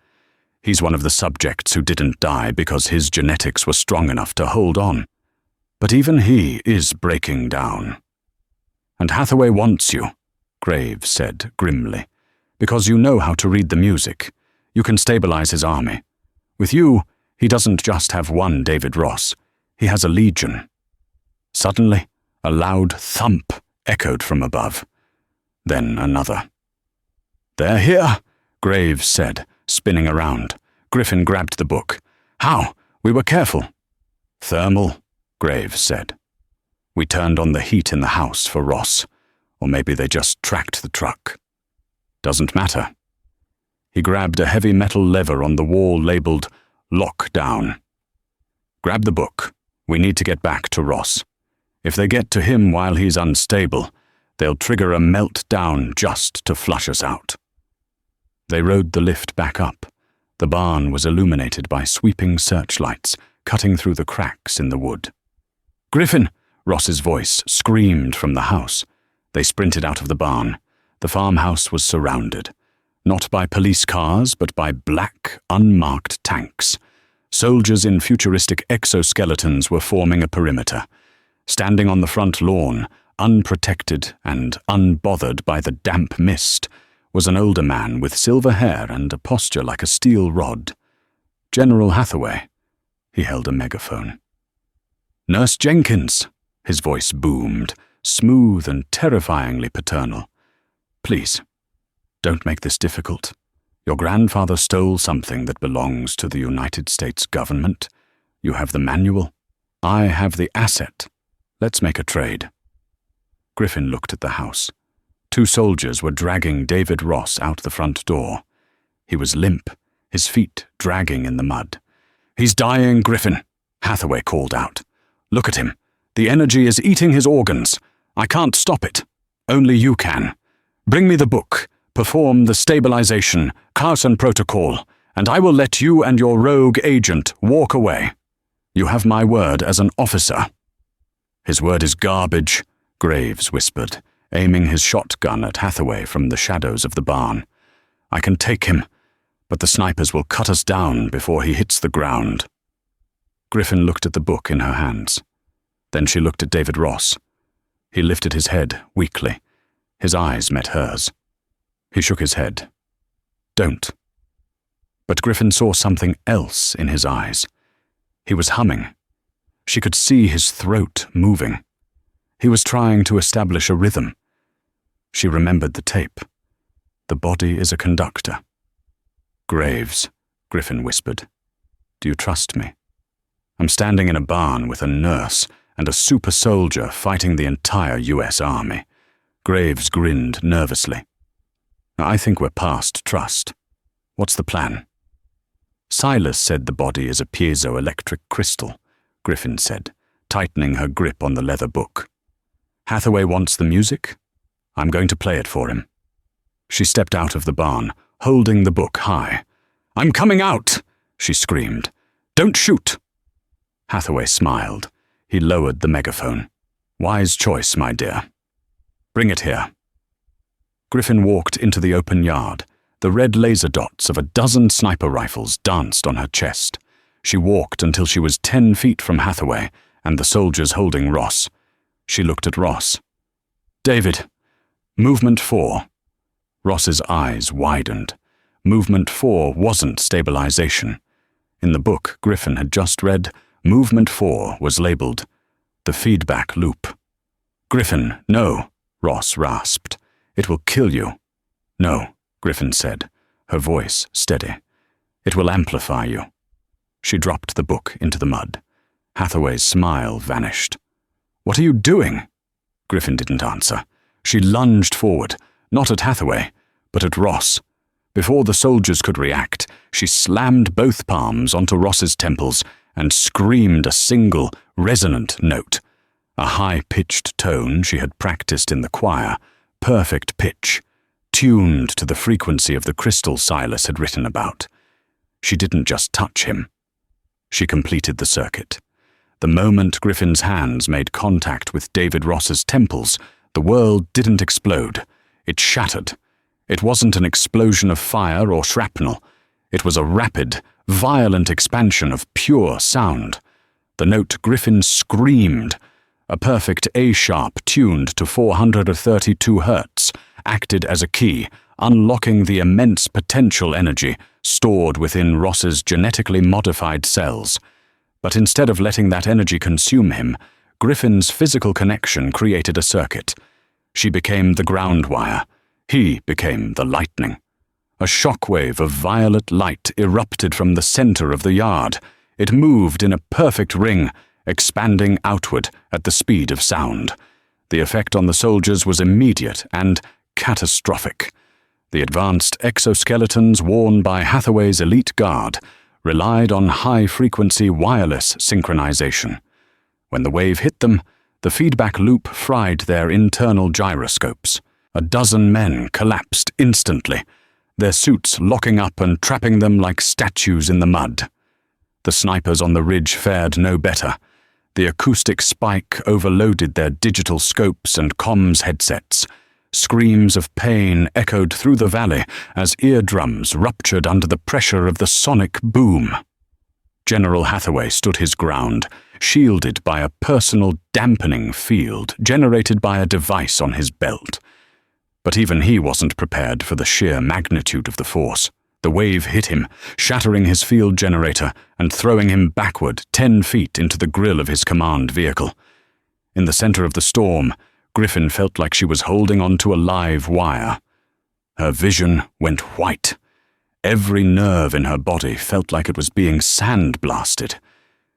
He's one of the subjects who didn't die because his genetics were strong enough to hold on. But even he is breaking down. And Hathaway wants you, Graves said grimly, because you know how to read the music. You can stabilize his army. With you, he doesn't just have one David Ross. He has a legion. Suddenly, a loud thump echoed from above. Then another. They're here, Graves said, spinning around. Griffin grabbed the book. How? We were careful. Thermal, Graves said. We turned on the heat in the house for Ross, or maybe they just tracked the truck. Doesn't matter. He grabbed a heavy metal lever on the wall labeled Lockdown. Grab the book. We need to get back to Ross. If they get to him while he's unstable, they'll trigger a meltdown just to flush us out. They rode the lift back up. The barn was illuminated by sweeping searchlights cutting through the cracks in the wood. Griffin! Ross's voice screamed from the house. They sprinted out of the barn. The farmhouse was surrounded, not by police cars, but by black, unmarked tanks. Soldiers in futuristic exoskeletons were forming a perimeter. Standing on the front lawn, unprotected and unbothered by the damp mist, was an older man with silver hair and a posture like a steel rod. General Hathaway. He held a megaphone. Nurse Jenkins, his voice boomed, smooth and terrifyingly paternal. Please, don't make this difficult. Your grandfather stole something that belongs to the United States government. You have the manual. I have the asset. Let's make a trade." Griffin looked at the house. 2 soldiers were dragging David Ross out the front door. He was limp, his feet dragging in the mud. "He's dying, Griffin," Hathaway called out. "Look at him. The energy is eating his organs. I can't stop it. Only you can. Bring me the book. Perform the stabilization, Carson protocol, and I will let you and your rogue agent walk away. You have my word as an officer." "His word is garbage," Graves whispered, aiming his shotgun at Hathaway from the shadows of the barn. "I can take him, but the snipers will cut us down before he hits the ground." Griffin looked at the book in her hands. Then she looked at David Ross. He lifted his head weakly. His eyes met hers. He shook his head. "Don't." But Griffin saw something else in his eyes. He was humming. She could see his throat moving. He was trying to establish a rhythm. She remembered the tape. "The body is a conductor." "Graves," Griffin whispered. "Do you trust me? I'm standing in a barn with a nurse and a super soldier fighting the entire US Army." Graves grinned nervously. "I think we're past trust. What's the plan?" "Silas said the body is a piezoelectric crystal," Griffin said, tightening her grip on the leather book. "Hathaway wants the music? I'm going to play it for him." She stepped out of the barn, holding the book high. "I'm coming out!" she screamed. "Don't shoot!" Hathaway smiled. He lowered the megaphone. "Wise choice, my dear. Bring it here." Griffin walked into the open yard. The red laser dots of a dozen sniper rifles danced on her chest. She walked until she was 10 feet from Hathaway and the soldiers holding Ross. She looked at Ross. "David, movement 4. Ross's eyes widened. Movement 4 wasn't stabilization. In the book Griffin had just read, movement 4 was labeled the feedback loop. "Griffin, no," Ross rasped. "It will kill you." "No," Griffin said, her voice steady. "It will amplify you." She dropped the book into the mud. Hathaway's smile vanished. "What are you doing?" Griffin didn't answer. She lunged forward, not at Hathaway, but at Ross. Before the soldiers could react, she slammed both palms onto Ross's temples and screamed a single, resonant note. A high-pitched tone she had practiced in the choir, perfect pitch, tuned to the frequency of the crystal Silas had written about. She didn't just touch him. She completed the circuit. The moment Griffin's hands made contact with David Ross's temples, the world didn't explode. It shattered. It wasn't an explosion of fire or shrapnel. It was a rapid, violent expansion of pure sound. The note Griffin screamed, a perfect A-sharp tuned to 432 hertz, acted as a key, unlocking the immense potential energy stored within Ross's genetically modified cells. But instead of letting that energy consume him, Griffin's physical connection created a circuit. She became the ground wire. He became the lightning. A shockwave of violet light erupted from the center of the yard. It moved in a perfect ring, expanding outward at the speed of sound. The effect on the soldiers was immediate and catastrophic. The advanced exoskeletons worn by Hathaway's elite guard relied on high-frequency wireless synchronization. When the wave hit them, the feedback loop fried their internal gyroscopes. A dozen men collapsed instantly, their suits locking up and trapping them like statues in the mud. The snipers on the ridge fared no better. The acoustic spike overloaded their digital scopes and comms headsets. Screams of pain echoed through the valley as eardrums ruptured under the pressure of the sonic boom. General Hathaway stood his ground, shielded by a personal dampening field generated by a device on his belt. But even he wasn't prepared for the sheer magnitude of the force. The wave hit him, shattering his field generator and throwing him backward 10 feet into the grill of his command vehicle. In the center of the storm, Griffin felt like she was holding onto a live wire. Her vision went white. Every nerve in her body felt like it was being sandblasted.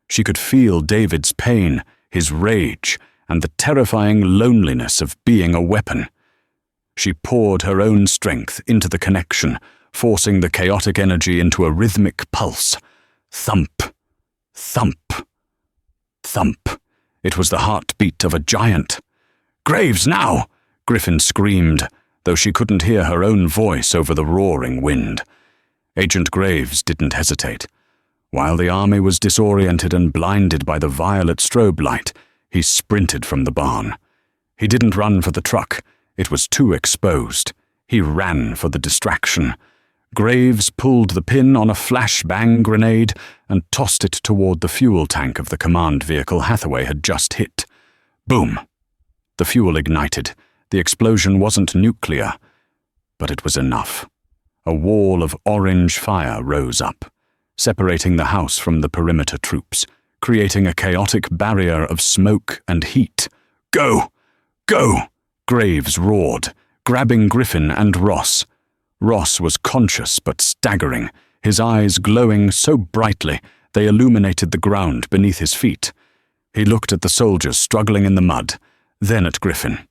She could feel David's pain, his rage, and the terrifying loneliness of being a weapon. She poured her own strength into the connection, forcing the chaotic energy into a rhythmic pulse. Thump, thump, thump. It was the heartbeat of a giant. "Graves, now!" Griffin screamed, though she couldn't hear her own voice over the roaring wind. Agent Graves didn't hesitate. While the army was disoriented and blinded by the violet strobe light, he sprinted from the barn. He didn't run for the truck. It was too exposed. He ran for the distraction. Graves pulled the pin on a flashbang grenade and tossed it toward the fuel tank of the command vehicle Hathaway had just hit. Boom! The fuel ignited. The explosion wasn't nuclear, but it was enough. A wall of orange fire rose up, separating the house from the perimeter troops, creating a chaotic barrier of smoke and heat. "Go! Go!" Graves roared, grabbing Griffin and Ross. Ross was conscious but staggering, his eyes glowing so brightly they illuminated the ground beneath his feet. He looked at the soldiers struggling in the mud, then at Griffin.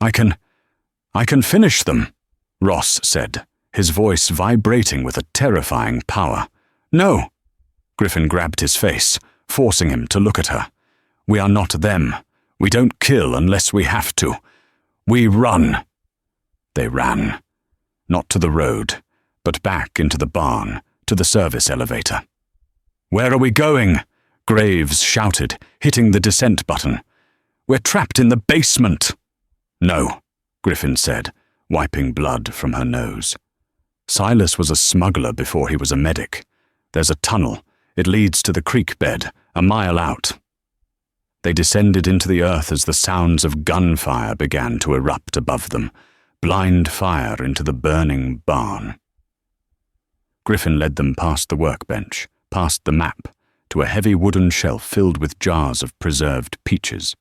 I can finish them," Ross said, his voice vibrating with a terrifying power. "No." Griffin grabbed his face, forcing him to look at her. "We are not them. We don't kill unless we have to. We run." They ran. Not to the road, but back into the barn, to the service elevator. "Where are we going?" Graves shouted, hitting the descent button. "We're trapped in the basement." "No," Griffin said, wiping blood from her nose. "Silas was a smuggler before he was a medic. There's a tunnel. It leads to the creek bed, a mile out." They descended into the earth as the sounds of gunfire began to erupt above them, blind fire into the burning barn. Griffin led them past the workbench, past the map, to a heavy wooden shelf filled with jars of preserved peaches.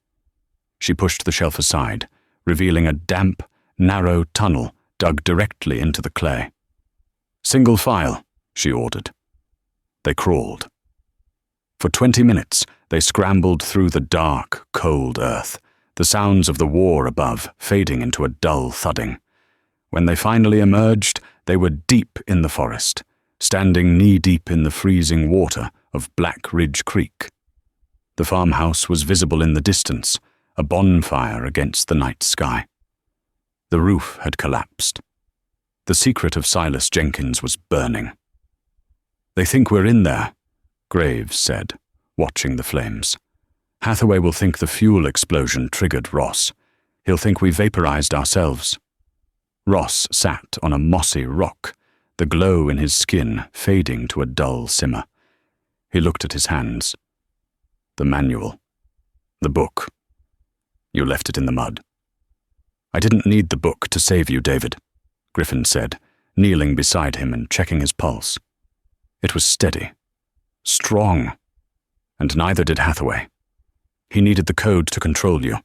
She pushed the shelf aside, revealing a damp, narrow tunnel dug directly into the clay. "Single file," she ordered. They crawled. For 20 minutes, they scrambled through the dark, cold earth, the sounds of the war above fading into a dull thudding. When they finally emerged, they were deep in the forest, standing knee-deep in the freezing water of Black Ridge Creek. The farmhouse was visible in the distance, a bonfire against the night sky. The roof had collapsed. The secret of Silas Jenkins was burning. "They think we're in there," Graves said, watching the flames. "Hathaway will think the fuel explosion triggered Ross. He'll think we vaporized ourselves." Ross sat on a mossy rock, the glow in his skin fading to a dull simmer. He looked at his hands. "The manual. The book. You left it in the mud." "I didn't need the book to save you, David," Griffin said, kneeling beside him and checking his pulse. It was steady, strong, and neither did Hathaway. He needed the code to control you.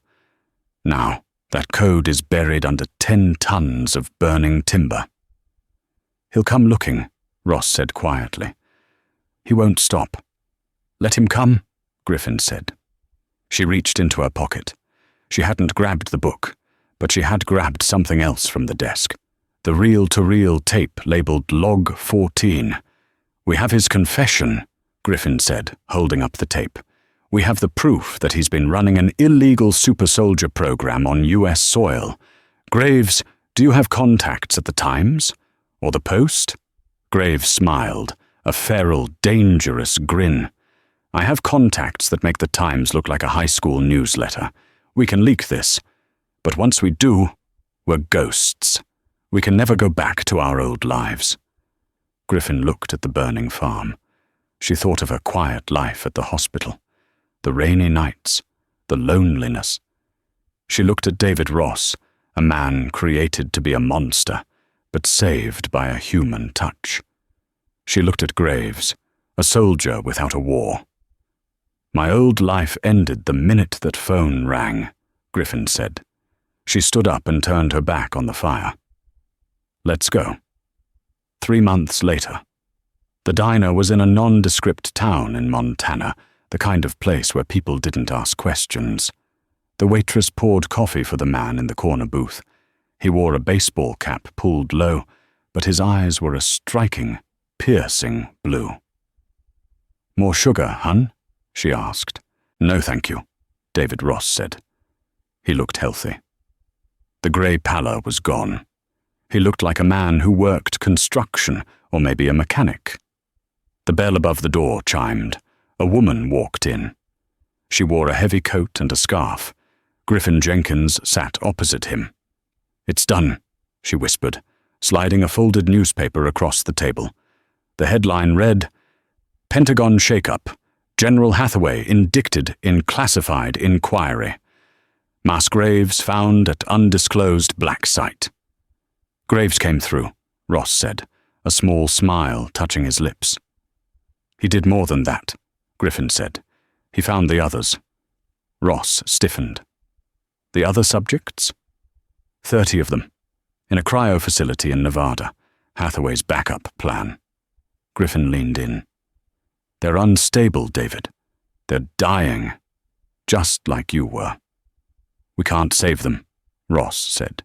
Now, that code is buried under 10 tons of burning timber. "He'll come looking," Ross said quietly. "He won't stop." "Let him come," Griffin said. She reached into her pocket. She hadn't grabbed the book, but she had grabbed something else from the desk. The reel-to-reel tape labeled Log 14. "We have his confession," Griffin said, holding up the tape. "We have the proof that he's been running an illegal super-soldier program on U.S. soil. Graves, do you have contacts at the Times? Or the Post?" Graves smiled, a feral, dangerous grin. "I have contacts that make the Times look like a high school newsletter. We can leak this. But once we do, we're ghosts. We can never go back to our old lives." Griffin looked at the burning farm. She thought of her quiet life at the hospital, the rainy nights, the loneliness. She looked at David Ross, a man created to be a monster, but saved by a human touch. She looked at Graves, a soldier without a war. "My old life ended the minute that phone rang," Griffin said. She stood up and turned her back on the fire. Let's go. 3 months later. The diner was in a nondescript town in Montana, the kind of place where people didn't ask questions. The waitress poured coffee for the man in the corner booth. He wore a baseball cap pulled low, but his eyes were a striking, piercing blue. "More sugar, hun?" she asked. "No, thank you," David Ross said. He looked healthy. The grey pallor was gone. He looked like a man who worked construction, or maybe a mechanic. The bell above the door chimed. A woman walked in. She wore a heavy coat and a scarf. Griffin Jenkins sat opposite him. "It's done," she whispered, sliding a folded newspaper across the table. The headline read, "Pentagon Shakeup. General Hathaway indicted in classified inquiry. Mass graves found at undisclosed black site." "Graves came through," Ross said, a small smile touching his lips. "He did more than that," Griffin said. "He found the others." Ross stiffened. "The other subjects?" 30 of them. In a cryo facility in Nevada. Hathaway's backup plan. Griffin leaned in. "They're unstable, David. They're dying. Just like you were." "We can't save them," Ross said.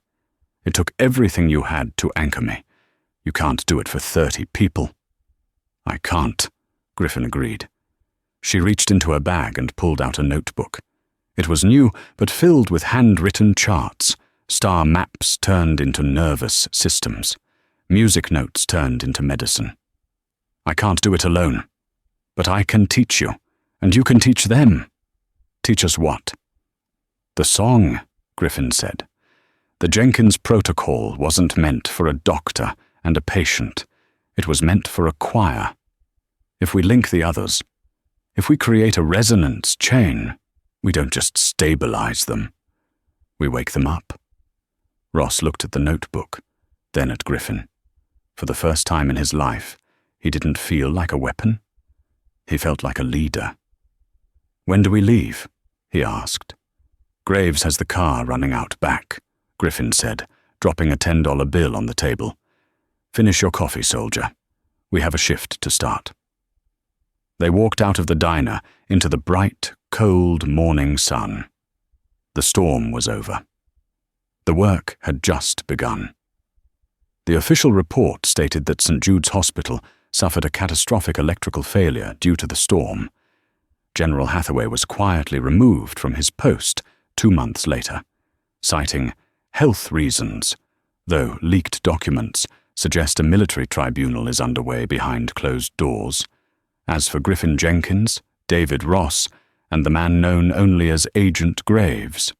"It took everything you had to anchor me. You can't do it for 30 people." "I can't," Griffin agreed. She reached into her bag and pulled out a notebook. It was new, but filled with handwritten charts, star maps turned into nervous systems, music notes turned into medicine. "I can't do it alone. But I can teach you, and you can teach them." "Teach us what?" "The song," Griffin said. "The Jenkins protocol wasn't meant for a doctor and a patient. It was meant for a choir. If we link the others, if we create a resonance chain, we don't just stabilize them. We wake them up." Ross looked at the notebook, then at Griffin. For the first time in his life, he didn't feel like a weapon. He felt like a leader. "When do we leave?" he asked. "Graves has the car running out back," Griffin said, dropping a $10 bill on the table. "Finish your coffee, soldier. We have a shift to start." They walked out of the diner into the bright, cold morning sun. The storm was over. The work had just begun. The official report stated that St. Jude's Hospital suffered a catastrophic electrical failure due to the storm. General Hathaway was quietly removed from his post 2 months later, citing health reasons, though leaked documents suggest a military tribunal is underway behind closed doors. As for Griffin Jenkins, David Ross, and the man known only as Agent Graves,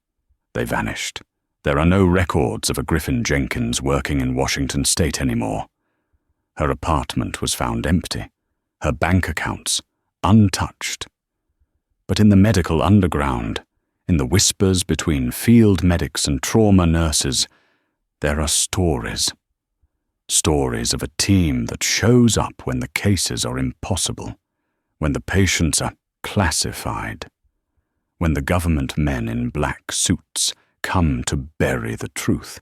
they vanished. There are no records of a Griffin Jenkins working in Washington state anymore. Her apartment was found empty, her bank accounts untouched. But in the medical underground, in the whispers between field medics and trauma nurses, there are stories. Stories of a team that shows up when the cases are impossible, when the patients are classified, when the government men in black suits come to bury the truth.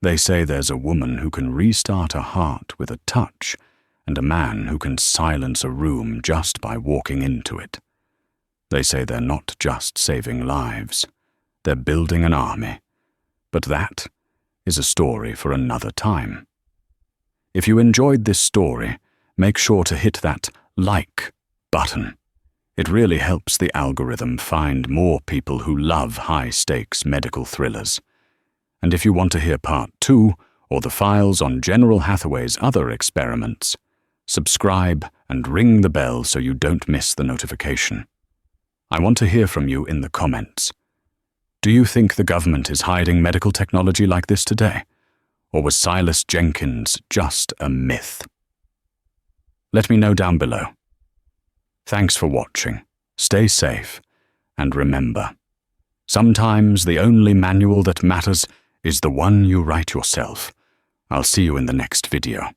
They say there's a woman who can restart a heart with a touch, and a man who can silence a room just by walking into it. They say they're not just saving lives, they're building an army. But that is a story for another time. If you enjoyed this story, make sure to hit that like button. It really helps the algorithm find more people who love high-stakes medical thrillers. And if you want to hear part 2, or the files on General Hathaway's other experiments, subscribe and ring the bell so you don't miss the notification. I want to hear from you in the comments. Do you think the government is hiding medical technology like this today? Or was Silas Jenkins just a myth? Let me know down below. Thanks for watching. Stay safe. And remember, sometimes the only manual that matters is the one you write yourself. I'll see you in the next video.